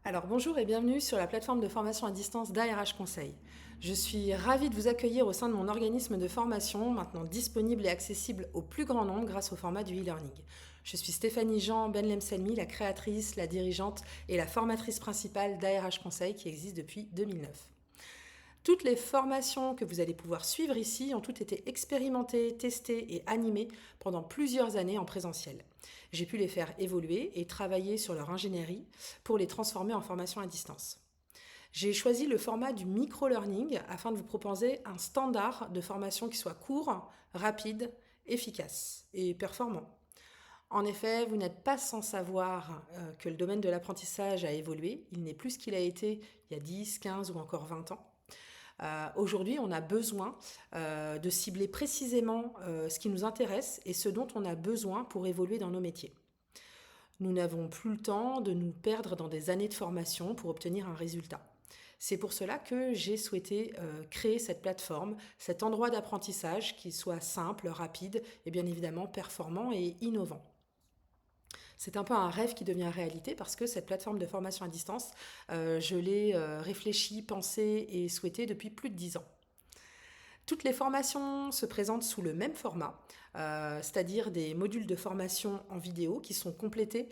Alors bonjour et bienvenue sur la plateforme de formation à distance d'ARH Conseil. Je suis ravie de vous accueillir au sein de mon organisme de formation, maintenant disponible et accessible au plus grand nombre grâce au format du e-learning. Je suis Stéphanie Jean Benlemselmi, la créatrice, la dirigeante et la formatrice principale d'ARH Conseil qui existe depuis 2009. Toutes les formations que vous allez pouvoir suivre ici ont toutes été expérimentées, testées et animées pendant plusieurs années en présentiel. J'ai pu les faire évoluer et travailler sur leur ingénierie pour les transformer en formation à distance. J'ai choisi le format du micro-learning afin de vous proposer un standard de formation qui soit court, rapide, efficace et performant. En effet, vous n'êtes pas sans savoir que le domaine de l'apprentissage a évolué. Il n'est plus ce qu'il a été il y a 10, 15 ou encore 20 ans. Aujourd'hui, on a besoin de cibler précisément ce qui nous intéresse et ce dont on a besoin pour évoluer dans nos métiers. Nous n'avons plus le temps de nous perdre dans des années de formation pour obtenir un résultat. C'est pour cela que j'ai souhaité créer cette plateforme, cet endroit d'apprentissage qui soit simple, rapide et bien évidemment performant et innovant. C'est un peu un rêve qui devient réalité parce que cette plateforme de formation à distance, je l'ai réfléchie, pensée et souhaitée depuis plus de 10 ans. Toutes les formations se présentent sous le même format, c'est-à-dire des modules de formation en vidéo qui sont complétés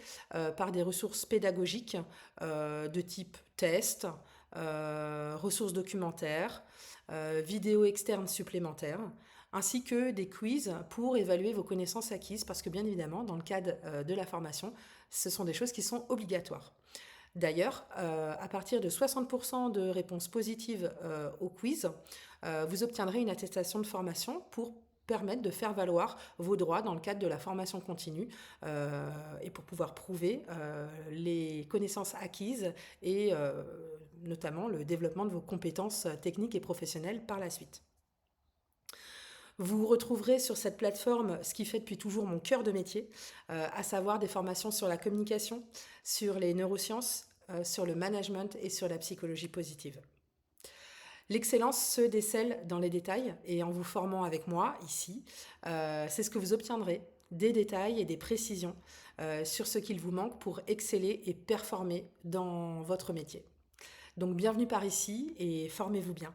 par des ressources pédagogiques de type test, ressources documentaires, vidéos externes supplémentaires, ainsi que des quiz pour évaluer vos connaissances acquises, parce que bien évidemment, dans le cadre de la formation, ce sont des choses qui sont obligatoires. D'ailleurs, à partir de 60% de réponses positives au quiz, vous obtiendrez une attestation de formation pour permettre de faire valoir vos droits dans le cadre de la formation continue et pour pouvoir prouver les connaissances acquises et notamment le développement de vos compétences techniques et professionnelles par la suite. Vous retrouverez sur cette plateforme ce qui fait depuis toujours mon cœur de métier, à savoir des formations sur la communication, sur les neurosciences, sur le management et sur la psychologie positive. L'excellence se décèle dans les détails et en vous formant avec moi ici, c'est ce que vous obtiendrez, des détails et des précisions sur ce qu'il vous manque pour exceller et performer dans votre métier. Donc bienvenue par ici et formez-vous bien.